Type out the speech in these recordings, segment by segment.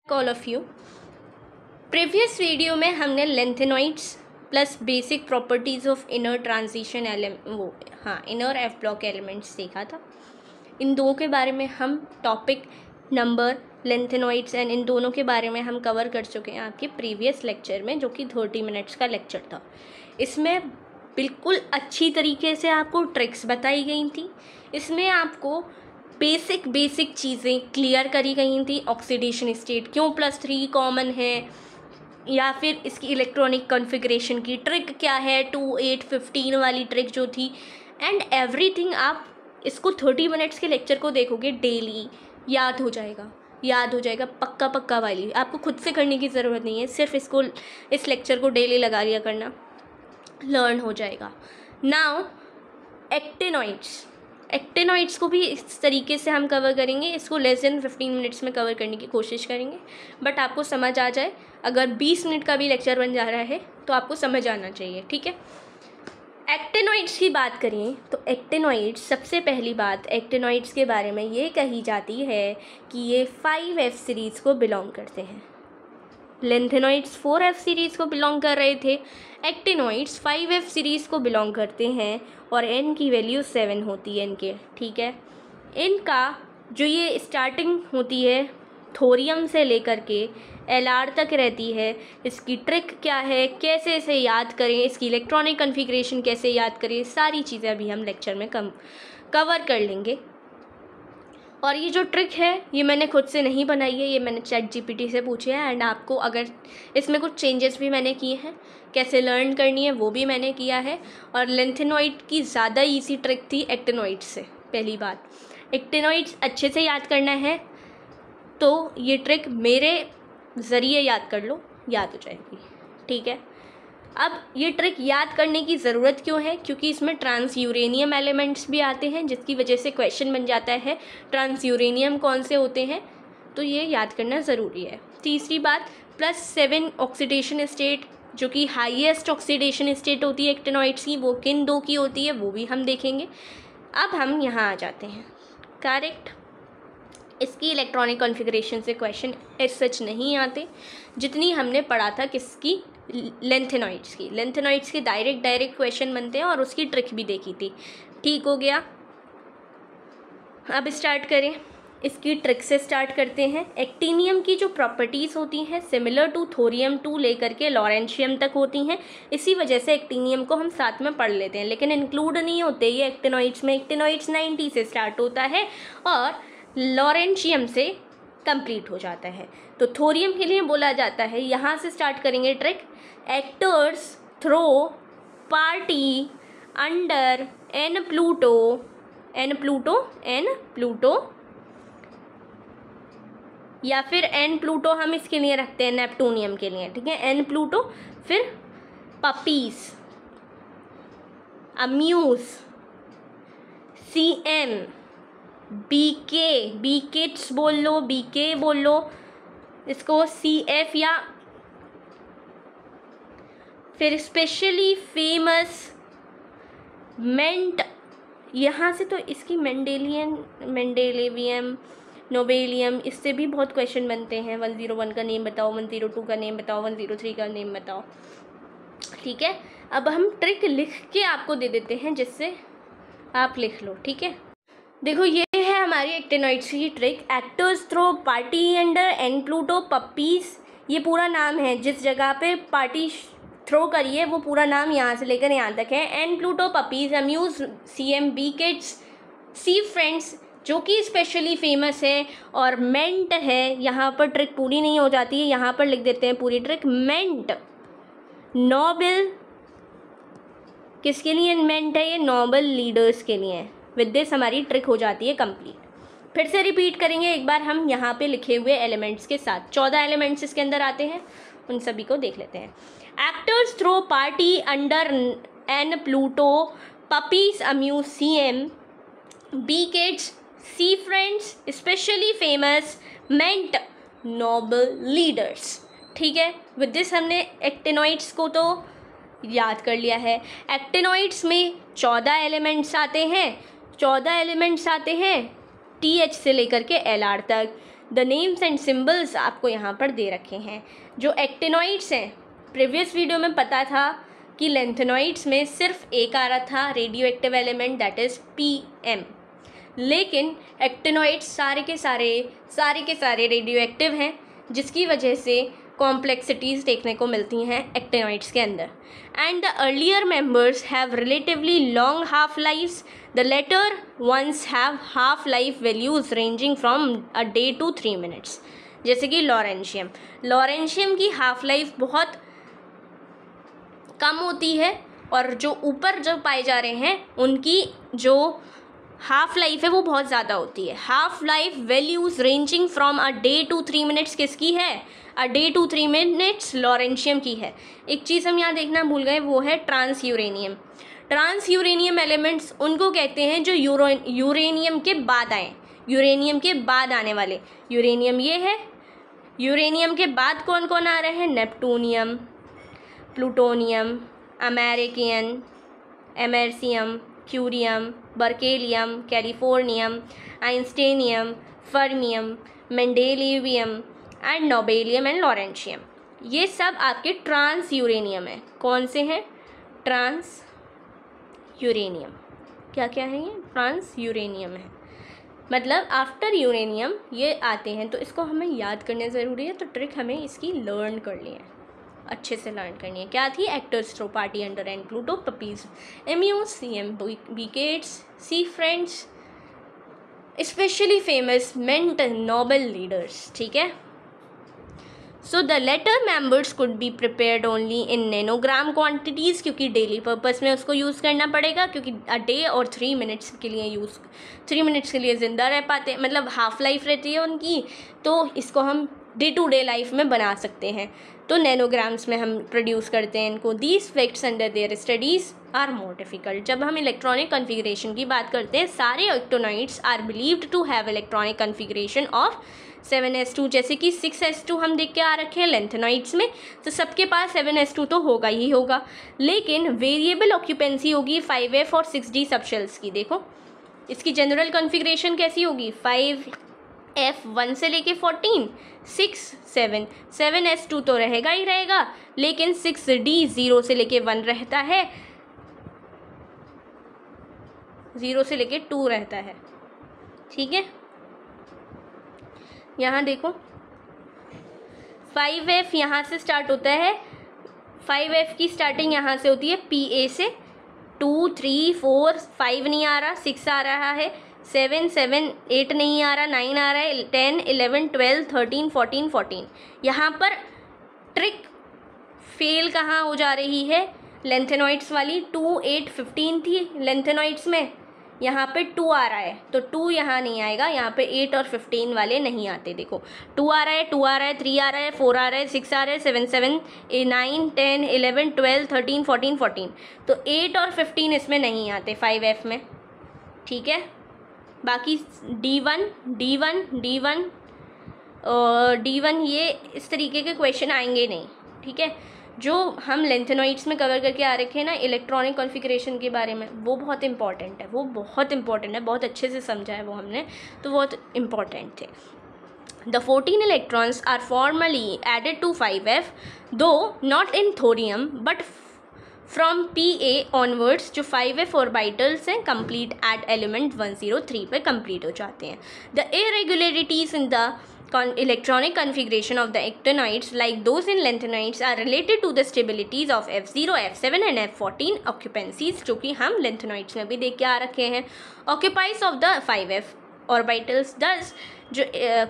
All of you. Previous video में हमने lanthanoids plus basic properties of inner transition inner F block elements देखा था। इन दो के बारे में हम topic number lanthanoids and in दोनों के बारे में हम कवर कर चुके हैं आपके प्रीवियस लेक्चर में, जो कि 30 मिनट्स का लेक्चर था। इसमें बिल्कुल अच्छी तरीके से आपको ट्रिक्स बताई गई थी। इसमें आपको बेसिक चीज़ें क्लियर करी गई थी। ऑक्सीडेशन स्टेट क्यों +3 कॉमन है, या फिर इसकी इलेक्ट्रॉनिक कॉन्फ़िगरेशन की ट्रिक क्या है, 2 8 15 वाली ट्रिक जो थी, एंड एवरीथिंग। आप इसको 30 मिनट्स के लेक्चर को देखोगे डेली, याद हो जाएगा पक्का वाली। आपको खुद से करने की ज़रूरत नहीं है, सिर्फ इस लेक्चर को डेली लगा लिया करना, लर्न हो जाएगा। नाउ एक्टिनॉइड्स को भी इस तरीके से हम कवर करेंगे। इसको लेस देन 15 मिनट्स में कवर करने की कोशिश करेंगे, बट आपको समझ आ जाए। अगर 20 मिनट का भी लेक्चर बन जा रहा है तो आपको समझ आना चाहिए, ठीक है। एक्टिनॉइड्स की बात करें तो एक्टिनॉइड्स, सबसे पहली बात एक्टिनॉइड्स के बारे में ये कही जाती है कि ये 5F सीरीज़ को बिलोंग करते हैं। लेंथेनॉइड्स 4F सीरीज़ को बिलोंग कर रहे थे, एक्टिनॉइड्स 5F सीरीज़ को बिलोंग करते हैं, और N की वैल्यू 7 होती है इनके, ठीक है। इनका जो ये स्टार्टिंग होती है थोरियम से लेकर के Lr तक रहती है। इसकी ट्रिक क्या है, कैसे इसे याद करें, इसकी इलेक्ट्रॉनिक कॉन्फ़िगरेशन कैसे याद करें, सारी चीज़ें अभी हम लेक्चर में कवर कर लेंगे। और ये जो ट्रिक है ये मैंने खुद से नहीं बनाई है, ये मैंने ChatGPT से पूछी है। एंड आपको अगर इसमें कुछ चेंजेस भी मैंने किए हैं, कैसे लर्न करनी है वो भी मैंने किया है। और लेंथेनॉइड की ज़्यादा ईजी ट्रिक थी एक्टिनॉइड्स से। पहली बात, एक्टिनॉइड्स अच्छे से याद करना है तो ये ट्रिक मेरे ज़रिए याद कर लो, याद हो जाएगी, ठीक है। अब ये ट्रिक याद करने की ज़रूरत क्यों है, क्योंकि इसमें ट्रांस यूरेनियम एलिमेंट्स भी आते हैं, जिसकी वजह से क्वेश्चन बन जाता है ट्रांस यूरेनियम कौन से होते हैं, तो ये याद करना ज़रूरी है। तीसरी बात, +7 ऑक्सीडेशन स्टेट, जो कि हाईएस्ट ऑक्सीडेशन स्टेट होती है एक्टिनॉइड्स की, वो किन दो की होती है वो भी हम देखेंगे। अब हम यहाँ आ जाते हैं, करेक्ट। इसकी इलेक्ट्रॉनिक कॉन्फ़िगरेशन से क्वेश्चन एज सच नहीं आते, जितनी हमने पढ़ा था किसकी, लेंथेनॉइड्स के डायरेक्ट क्वेश्चन बनते हैं, और उसकी ट्रिक भी देखी थी, ठीक हो गया। अब स्टार्ट करें, इसकी ट्रिक से स्टार्ट करते हैं। एक्टिनियम की जो प्रॉपर्टीज़ होती हैं सिमिलर टू थोरियम 2 लेकर के लॉरेंशियम तक होती हैं, इसी वजह से एक्टिनियम को हम साथ में पढ़ लेते हैं, लेकिन इंक्लूड नहीं होते ये एक्टिनॉइड्स में। एक्टिनॉइड्स 90 से स्टार्ट होता है और लॉरेंशियम से कंप्लीट हो जाता है। तो थोरियम के लिए बोला जाता है, यहाँ से स्टार्ट करेंगे trick, actors throw party under an Pluto या फिर एन प्लूटो हम इसके लिए रखते हैं नेपटूनियम के लिए, ठीक है। एन प्लूटो, फिर पपीस, अम्यूज, CM, बीकेट्स बोल लो, बीके बोल लो इसको, CF, या फिर स्पेशली फेमस मेंट। यहाँ से तो इसकी मेंडेलिवियम, नोबेलियम, इससे भी बहुत क्वेश्चन बनते हैं। 101 का नेम बताओ, 102 का नेम बताओ, 103 का नेम बताओ, ठीक है। अब हम ट्रिक लिख के आपको दे देते हैं, जिससे आप लिख लो, ठीक है। देखो, ये है हमारी एक्टिनॉइड्स की trick. Actors throw party under an Pluto puppies, ये पूरा नाम है, जिस जगह पे पार्टी थ्रो करिए वो पूरा नाम यहाँ से लेकर यहाँ तक है। An Pluto puppies, amuse, CM, B kids, C friends जो कि स्पेशली फेमस है, और मेंट है। यहाँ पर ट्रिक पूरी नहीं हो जाती है, यहाँ पर लिख देते हैं पूरी ट्रिक। मेंट नोबल, किसके लिए मेंट है ये, नोबल लीडर्स के लिए। विद दिस हमारी ट्रिक हो जाती है कंप्लीट। फिर से रिपीट करेंगे एक बार हम यहाँ पे लिखे हुए एलिमेंट्स के साथ। 14 एलिमेंट्स इसके अंदर आते हैं, उन सभी को देख लेते हैं। Actors throw party under an Pluto puppies, amuse, CM, B kids, C friends, specially famous, men, noble leaders, ठीक है। विद दिस हमने एक्टिनॉइड्स को तो याद कर लिया है। एक्टिनॉइड्स में 14 एलिमेंट्स आते हैं, TH से लेकर के LR तक। द नेम्स एंड सिम्बल्स आपको यहाँ पर दे रखे हैं। जो एक्टिनॉइड्स हैं, प्रीवियस वीडियो में पता था कि लेंथेनॉइड्स में सिर्फ एक आ रहा था radio active element, that is PM, लेकिन एक्टिनॉइड्स सारे के सारे रेडियो एक्टिव हैं, जिसकी वजह से कॉम्प्लेक्सिटीज़ देखने को मिलती हैं एक्टिनॉइड्स के अंदर। And the earlier members have relatively long half lives, the later ones have half life values ranging from a day to 3 minutes. जैसे कि लॉरेंशियम की हाफ लाइफ बहुत कम होती है, और जो ऊपर जो पाए जा रहे हैं उनकी जो हाफ लाइफ है वो बहुत ज़्यादा होती है। Half life values ranging from a day to 3 minutes किसकी है? A day to 3 minutes lawrencium की है। एक चीज़ हम यहाँ देखना भूल गए, वो है ट्रांस यूरेनियम एलिमेंट्स उनको कहते हैं जो यूरेनियम के बाद आए, यूरेनियम के बाद आने वाले। यूरेनियम ये है, यूरेनियम के बाद कौन कौन आ रहे हैं? Neptunium, plutonium, American, americium, curium, berkelium, californium, einsteinium, fermium, mendelevium and nobelium and lawrencium. ये सब आपके ट्रांस यूरेनियम है। कौन से हैं? Transuranium. क्या क्या है ये? ट्रांस यूरेनियम है, मतलब आफ्टर यूरेनियम ये आते हैं। तो इसको हमें याद करना ज़रूरी है, तो ट्रिक हमें इसकी लर्न करनी है, अच्छे से लर्न करनी है। क्या थी? Actors throw party under and Pluto, puppies, amuse, CM B kids, C friends, specially famous men noble leaders. ठीक है। So the latter members could be prepared only in nanogram quantities, क्योंकि डेली पर्पस में उसको use करना पड़ेगा, क्योंकि a day और 3 minutes के लिए ज़िंदा रह पाते, मतलब हाफ लाइफ रहती है उनकी, तो इसको हम डे टू डे लाइफ में बना सकते हैं। तो नैनोग्राम्स में हम प्रोड्यूस करते हैं इनको। These facts under their studies are more difficult. जब हम इलेक्ट्रॉनिक कॉन्फ़िगरेशन की बात करते हैं, सारे actinoids are believed to have electronic configuration of 7s2, जैसे कि 6s2 हम देख के आ रखे हैं लेंथेनॉइड्स में, तो सबके पास 7s2 तो होगा ही होगा, लेकिन वेरिएबल ऑक्यूपेंसी होगी 5f और 6d सबशेल्स की। देखो इसकी जनरल कॉन्फ़िगरेशन कैसी होगी? 5f 1 से लेके 14, 6 7, 7s2 तो रहेगा ही रहेगा, लेकिन 6d 0 से लेके 1 रहता है, 0 से लेके 2 रहता है। ठीक है, यहाँ देखो 5f यहाँ से स्टार्ट होता है, 5f की स्टार्टिंग यहाँ से होती है PA से। 2 3 4 5 नहीं आ रहा, 6 आ रहा है, 7 7 8 नहीं आ रहा, 9 आ रहा है, 10 11 12 13 14 14। यहाँ पर ट्रिक फेल कहाँ हो जा रही है? लेंथेनॉइड्स वाली 2 8 15 थी लेंथेनॉइड्स में, यहाँ पे 2 आ रहा है, तो 2 यहाँ नहीं आएगा, यहाँ पे 8 और 15 वाले नहीं आते। देखो 2 आ रहा है, 2 आ रहा है, 3 आ रहा है, 4 आ रहा है, 6 आ रहा है, 7 7 9 10 11 12 13 14 14, तो 8 और 15 इसमें नहीं आते 5f में। ठीक है, बाकी D1 ये इस तरीके के क्वेश्चन आएंगे नहीं। ठीक है, जो हम लेंथेनॉइड्स में कवर करके आ रखे हैं ना इलेक्ट्रॉनिक कॉन्फ़िगरेशन के बारे में, वो बहुत इंपॉर्टेंट है, बहुत अच्छे से समझा है वो हमने, तो बहुत इंपॉर्टेंट थे। The 14 electrons are formally added to 5f, though not in thorium, but from PA onwards जो 5f ऑर्बिटल्स हैं कंप्लीट एट एलिमेंट 103 पे कंप्लीट हो जाते हैं। The irregularities in the electronic configuration of the actinides like those in lanthanides are related to the stabilities of F0, F7 and F14 occupancies, जो कि हम lanthanides में भी देख के आ रखे हैं। occupies of the 5f orbitals, thus जो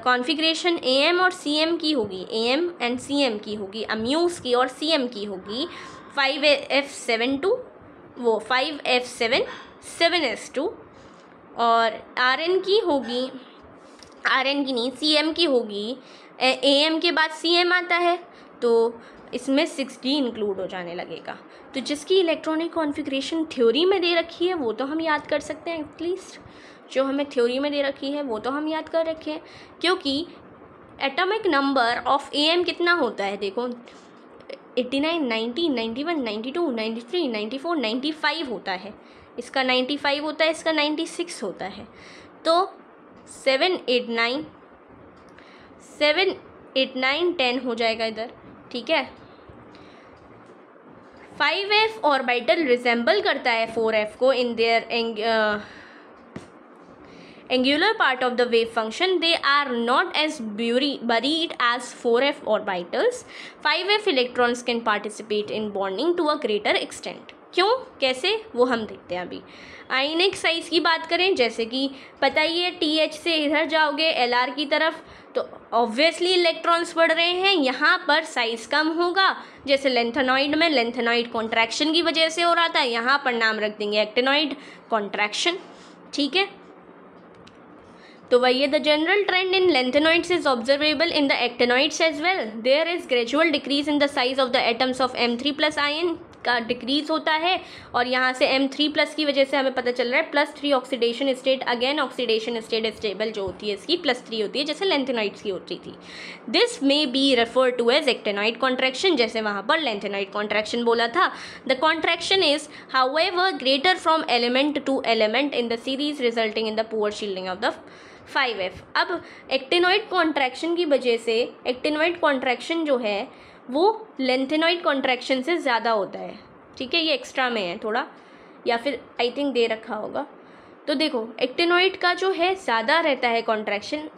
कॉन्फ़िगरेशन AM और CM की होगी, AM एंड CM की होगी, अम्यूज़ की और CM की होगी 5f7 वो 5f7 7s2, और Rn की होगी, Rn की नहीं CM की होगी, AM के बाद CM आता है तो इसमें 6d इंक्लूड हो जाने लगेगा। तो जिसकी इलेक्ट्रॉनिक कॉन्फ़िगरेशन थ्योरी में दे रखी है वो तो हम याद कर सकते हैं, एटलीस्ट जो हमें थ्योरी में दे रखी है वो तो हम याद कर रखे हैं, क्योंकि एटॉमिक नंबर ऑफ AM कितना होता है? देखो 89 90 91 92 93 94 95 होता है, इसका 95 होता है, इसका 96 होता है। तो 7 8 9 7 8 9 10 हो जाएगा इधर, ठीक है। 5f ऑर्बिटल रिजेंबल करता है 4f को in their angular part of the wave function. They are not as buried as 4f orbitals. 5f electrons can participate in bonding to a greater extent. क्यों, कैसे, वो हम देखते हैं अभी। आयनिक साइज की बात करें, जैसे कि पता ही है TH से इधर जाओगे LR की तरफ तो ऑब्वियसली इलेक्ट्रॉन्स बढ़ रहे हैं, यहाँ पर साइज कम होगा। जैसे लेंथेनॉइड में लेंथेनॉइड कॉन्ट्रैक्शन की वजह से हो रहा था, यहाँ पर नाम रख देंगे एक्टिनॉइड कॉन्ट्रैक्शन, ठीक है। तो वही है, the general trend in lanthanoids is observable in the actinoids as well. There is gradual decrease in the size of the atoms of M3+ ion का डिक्रीज होता है, और यहाँ से M3+ की वजह से हमें पता चल रहा है +3 oxidation state, again oxidation state stable जो होती है इसकी +3 होती है, जैसे लेंथेनॉइड्स की होती थी। This may be refer to as actinoid contraction, जैसे वहाँ पर लेंथेनॉइड कॉन्ट्रैक्शन बोला था। The contraction is however greater from element to element in the series resulting in the poor shielding of the 5f। अब actinoid contraction की वजह से actinoid contraction जो है वो लेंथेनॉइड कॉन्ट्रैक्शन से ज़्यादा होता है, ठीक है। ये एक्स्ट्रा में है थोड़ा, या फिर आई थिंक दे रखा होगा। तो देखो एक्टिनॉइड का जो है ज़्यादा रहता है कॉन्ट्रैक्शन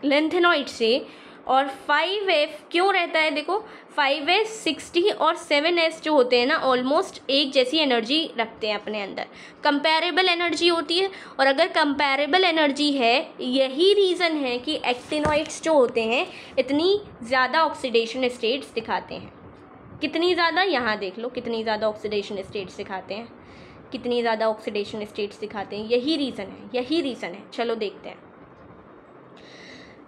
लेंथेनॉइड से, और 5f क्यों रहता है, देखो 5s 60 और 7s जो होते हैं ना ऑलमोस्ट एक जैसी एनर्जी रखते हैं अपने अंदर, कंपैरेबल एनर्जी होती है। और अगर कंपैरेबल एनर्जी है, यही रीज़न है कि एक्टिनॉइड्स जो होते हैं इतनी ज़्यादा ऑक्सीडेशन स्टेट्स दिखाते हैं। कितनी ज़्यादा, यहाँ देख लो कितनी ज़्यादा ऑक्सीडेशन स्टेट्स दिखाते हैं, कितनी ज़्यादा ऑक्सीडेशन स्टेट्स दिखाते हैं, यही रीज़न है। चलो देखते हैं।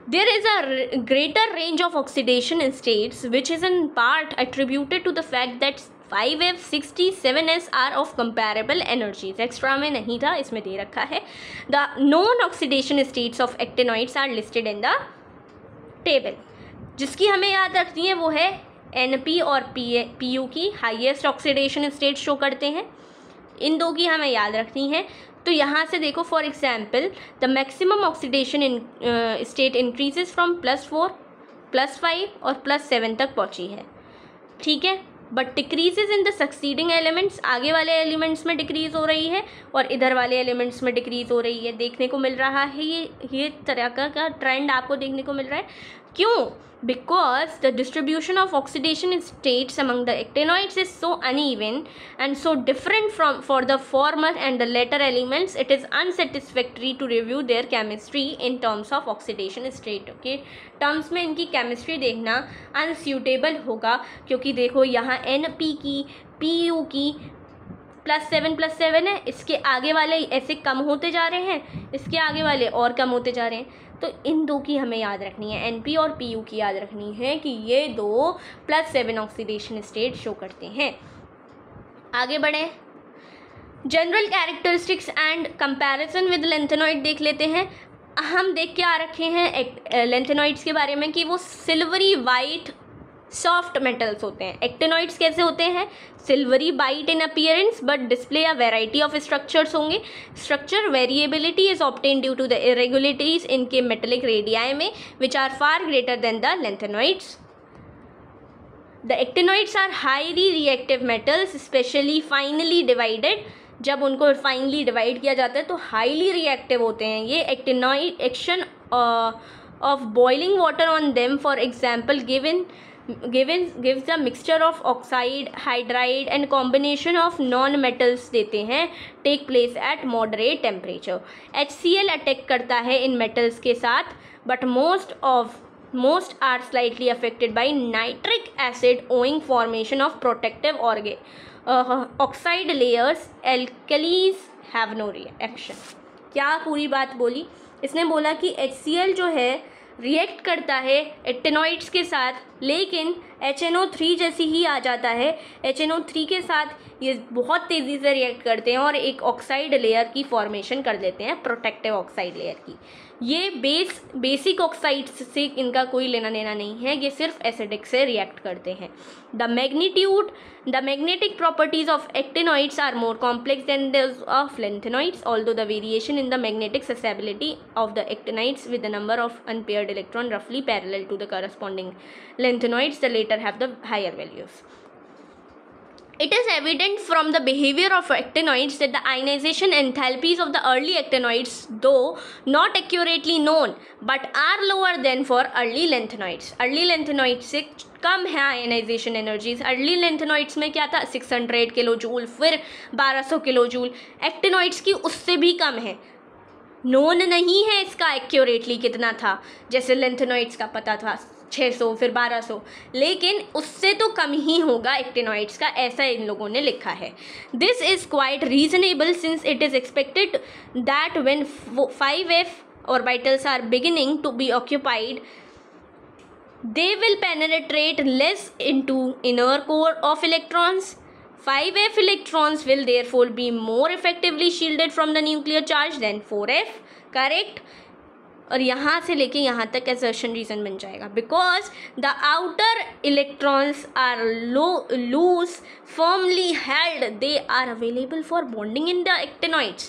There is a greater range of oxidation states which is in part attributed to the fact that 5f 60 7s are of comparable energies. Extra में नहीं था, इसमें दे रखा है। The known oxidation states of actinoids are listed in the table. जिसकी हमें याद रखनी है वो है NP और PU की हाईएस्ट ऑक्सीडेशन स्टेट शो करते हैं, इन दो की हमें याद रखनी है। तो यहाँ से देखो for example the maximum oxidation in state increases from +4 +5 और +7 तक पहुँची है, ठीक है। But decreases in the succeeding elements, आगे वाले एलिमेंट्स में डिक्रीज हो रही है और इधर वाले एलिमेंट्स में डिक्रीज हो रही है, देखने को मिल रहा है। ये तरह का ट्रेंड आपको देखने को मिल रहा है। क्यों? Because the distribution of oxidation states among the actinoids is so uneven and so different for the former and the latter elements, it is unsatisfactory to review their chemistry in terms of oxidation state. Okay, terms में इनकी chemistry देखना unsuitable होगा, क्योंकि देखो यहाँ NP की PU की +7 है, इसके आगे वाले ऐसे कम होते जा रहे हैं, इसके आगे वाले और कम होते जा रहे हैं। तो इन दो की हमें याद रखनी है, NP और PU की याद रखनी है कि ये दो +7 ऑक्सीडेशन स्टेट शो करते हैं। आगे बढ़े, general characteristics and comparison with lanthanoid देख लेते हैं। हम देख के आ रखे हैं लेंथेनॉइड्स के बारे में कि वो सिल्वरी वाइट सॉफ्ट मेटल्स होते हैं। एक्टिनॉइड्स कैसे होते हैं? Silvery white in appearance but display a variety of structures होंगे। Structure variability is obtain due to the irregularities इनके मेटेलिक रेडियाई में which are far greater than the lanthanoids. The actinoids are highly reactive metals specially finely divided. जब उनको finally divide किया जाता है तो highly reactive होते हैं ये। Actinoid action of boiling water on them for example gives the mixture of oxide, hydride and combination of non-metals देते हैं take place at moderate temperature. HCl attack करता है इन metals के साथ but most are slightly affected by nitric acid owing formation of protective oxide layers. Alkalis have no reaction. क्या पूरी बात बोली? इसने बोला कि HCl जो है रिएक्ट करता है एक्टिनॉइड्स के साथ, लेकिन HNO3 जैसी ही आ जाता है। HNO3 के साथ ये बहुत तेज़ी से रिएक्ट करते हैं और एक ऑक्साइड लेयर की फॉर्मेशन कर देते हैं, प्रोटेक्टिव ऑक्साइड लेयर की। ये बेसिक ऑक्साइड्स से इनका कोई लेना देना नहीं है, ये सिर्फ एसिडिक से रिएक्ट करते हैं। The magnetic properties of actinoids are more complex than those of lanthanoids, although the variation in the magnetic susceptibility of the actinides with the number of unpaired electron roughly parallel to the corresponding lanthanoids, the later have the higher values. It is evident from the behavior of actinoids that the ionization enthalpies of the early actinoids, though not accurately known, but are lower than for early lanthanoids. Early lanthanoids से कम है ionization energies. Early lanthanoids में क्या था 600 kilo joule, फिर 1200 kilo joule. Actinoids की उससे भी कम है, नोन नहीं है इसका एक्यूरेटली कितना था, जैसे लेंथेनॉइड्स का पता था 600 फिर 1200, लेकिन उससे तो कम ही होगा एक्टिनॉइड्स का, ऐसा इन लोगों ने लिखा है। This is quite reasonable since it is expected that when 5f orbitals are beginning to be occupied, they will penetrate less into inner core of electrons. 5f electrons will therefore be more effectively shielded from the nuclear charge than 4f. Correct. और यहाँ से लेके यहाँ तक assertion reason बन जाएगा, because the outer electrons are loose, firmly held, they are available for bonding in the actinoids.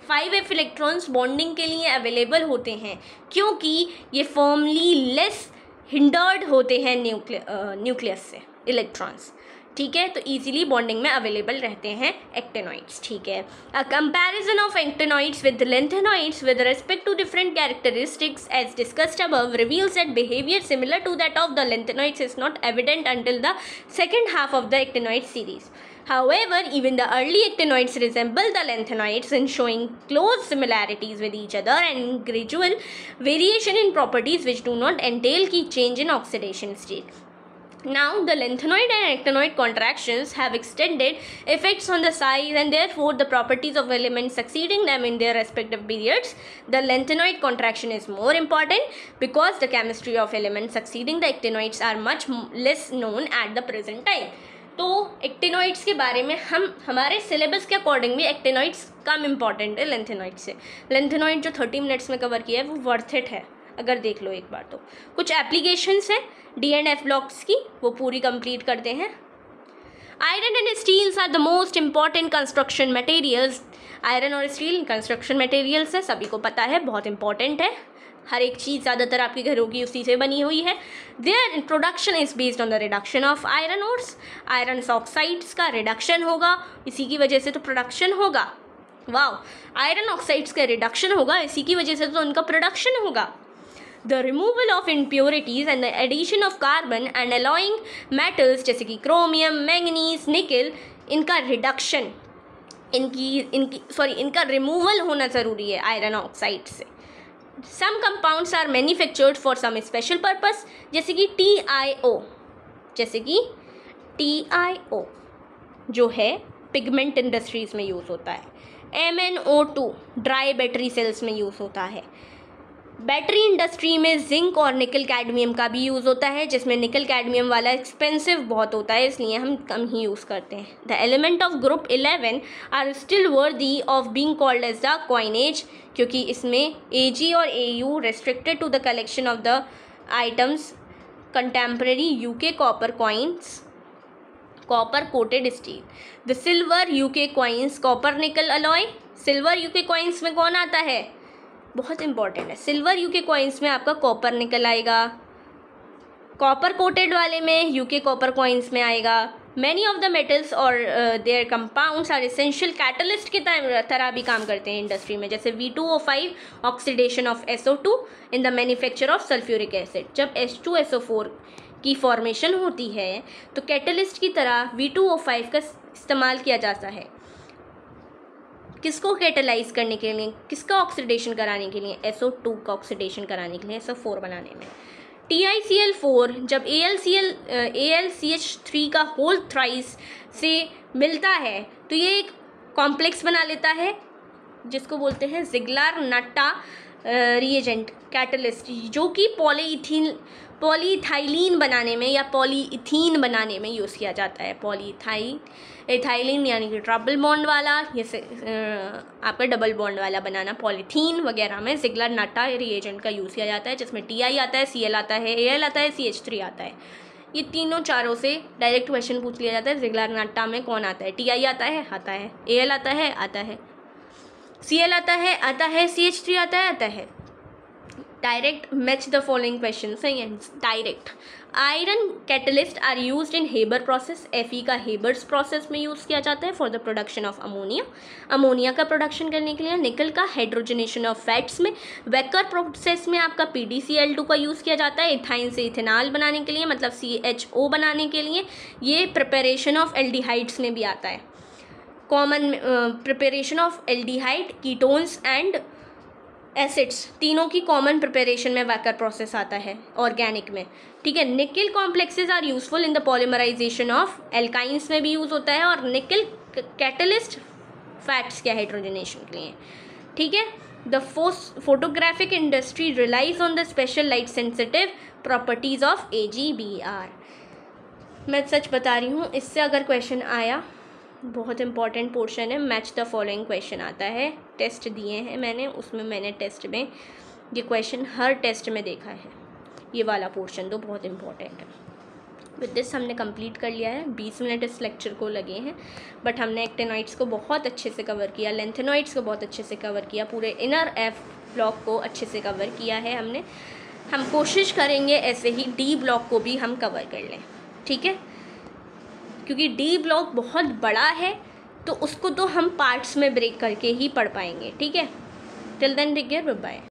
5f electrons bonding के लिए अवेलेबल होते हैं क्योंकि ये फॉर्मली लेस हिंडर्ड होते हैं न्यूक्लियस से इलेक्ट्रॉन्स, ठीक है, तो इजीली बॉन्डिंग में अवेलेबल रहते हैं एक्टिनॉइड्स, ठीक है। A comparison of actinoids with lanthanoids with respect to different characteristics as discussed above reveals that behaviour similar to that of the lanthanoids is not evident until the second half of the actinoid series. However, even the early actinoids resemble the lanthanoids in showing close similarities with each other and gradual variation in properties which do not entail key change in oxidation state. Now, the lanthanoid and actinoid contractions have extended effects on the size and therefore the properties of elements succeeding them in their respective periods. The lanthanoid contraction is more important because the chemistry of elements succeeding the actinoids are much less known at the present time. तो actinoids के बारे में हमारे syllabus के according भी actinoids कम important है lanthanoid से। Lanthanoid जो 30 मिनट्स में कवर किया है वो वर्थ इट है, अगर देख लो एक बार तो। कुछ एप्लीकेशंस हैं D&F ब्लॉक्स की, वो पूरी कंप्लीट करते हैं। Iron and steels are the most important construction materials. Iron और स्टील कंस्ट्रक्शन मटेरियल्स है, सभी को पता है, बहुत इंपॉर्टेंट है। हर एक चीज़ ज़्यादातर आपके घरों की उसी से बनी हुई है। Their production is based on the reduction of iron ores. Iron oxides का रिडक्शन होगा, इसी की वजह से तो प्रोडक्शन होगा। वाओ, आयरन ऑक्साइड्स का रिडक्शन होगा, इसी की वजह से तो उनका प्रोडक्शन होगा। The removal of impurities and the addition of carbon and alloying metals जैसे कि क्रोमियम, मैंगनीज, निकल, इनका रिडक्शन इनका रिमूवल होना ज़रूरी है आयरन ऑक्साइड से। Some compounds are manufactured for some special purpose, जैसे कि TiO जो है पिगमेंट इंडस्ट्रीज़ में यूज़ होता है। MnO2 ड्राई बैटरी सेल्स में यूज़ होता है। बैटरी इंडस्ट्री में जिंक और निकल कैडमियम का भी यूज़ होता है, जिसमें निकल कैडमियम वाला एक्सपेंसिव बहुत होता है, इसलिए हम कम ही यूज़ करते हैं। The element of group 11 are still worthy of being called as the coinage, क्योंकि इसमें Ag और Au restricted to the collection of the items contemporary UK copper coins, copper coated steel. The silver UK coins copper nickel alloy. Silver UK coins में कौन आता है, बहुत important है। Silver UK coins में आपका कॉपर निकल आएगा, copper coated वाले में UK कॉपर कॉइन्स में आएगा। मैनी ऑफ द मेटल्स और their compounds are essential catalyst की तरह भी काम करते हैं इंडस्ट्री में, जैसे V2O5 oxidation of SO2 in the manufacture of sulphuric acid. जब H2SO4 की फॉर्मेशन होती है तो कैटलिस्ट की तरह V2O5 का इस्तेमाल किया जाता है। किसको कैटलाइज करने के लिए, किसका ऑक्सीडेशन कराने के लिए, SO2 का ऑक्सीडेशन कराने के लिए, SO4 बनाने में। TiCl4 जब AlCH3 का होल थ्राइस से मिलता है तो ये एक कॉम्प्लेक्स बना लेता है जिसको बोलते हैं जिगलर नट्टा रिएजेंट कैटलिस्ट जो कि पॉलीइथाइलिन बनाने में या पॉलीइथीन बनाने में यूज़ किया जाता है। एथाइलिन यानी कि ट्रिपल बॉन्ड वाला, जैसे आपका डबल बॉन्ड वाला बनाना, पॉलीथीन वगैरह में जिगलर नाटा रिएजेंट का यूज़ किया जाता है, जिसमें Ti आता है, Cl आता है, Al आता है, CH3 आता है। ये तीनों चारों से डायरेक्ट क्वेश्चन पूछ लिया जाता है। जिगलर नाटा में कौन आता है? Ti आता है, Al आता है, Cl आता है, CH3 आता है। Direct match the following question, सही है, direct. Iron catalyst are used in Haber process, Fe का हेबर्स प्रोसेस में यूज़ किया जाता है for the production of ammonia, ammonia का प्रोडक्शन करने के लिए। निकल का हाइड्रोजनेशन ऑफ फैट्स में, वेकर प्रोसेस में आपका PDCl2 का यूज़ किया जाता है इथाइन से इथेनॉल बनाने के लिए, मतलब CHO बनाने के लिए। ये प्रिपरेशन ऑफ एल्डिहाइड्स में भी आता है, common preparation of aldehyde, ketones and acids, तीनों की कॉमन प्रिपरेशन में वैकर प्रोसेस आता है ऑर्गेनिक में, ठीक है। Nickel complexes are useful in the polymerisation of alkynes में भी यूज़ होता है, और निकल कैटलिस्ट फैट्स के हाइड्रोजनेशन के लिए, ठीक है। The photographic industry relies on the special light sensitive properties of AgBr। मैं सच बता रही हूँ, इससे अगर क्वेश्चन आया, बहुत इंपॉर्टेंट पोर्शन है, मैच द फॉलोइंग क्वेश्चन आता है। टेस्ट दिए हैं मैंने, उसमें मैंने टेस्ट में ये क्वेश्चन हर टेस्ट में देखा है। ये वाला पोर्शन तो बहुत इंपॉर्टेंट है। विद दिस हमने कंप्लीट कर लिया है। 20 मिनट इस लेक्चर को लगे हैं, बट हमने एक्टिनॉइड्स को बहुत अच्छे से कवर किया, लेंथेनॉइड्स को बहुत अच्छे से कवर किया, पूरे इनर F ब्लॉक को अच्छे से कवर किया है हमने। हम कोशिश करेंगे ऐसे ही D ब्लॉक को भी हम कवर कर लें, ठीक है, क्योंकि D ब्लॉक बहुत बड़ा है, तो उसको तो हम पार्ट्स में ब्रेक करके ही पढ़ पाएंगे, ठीक है। Till then take care, bye bye.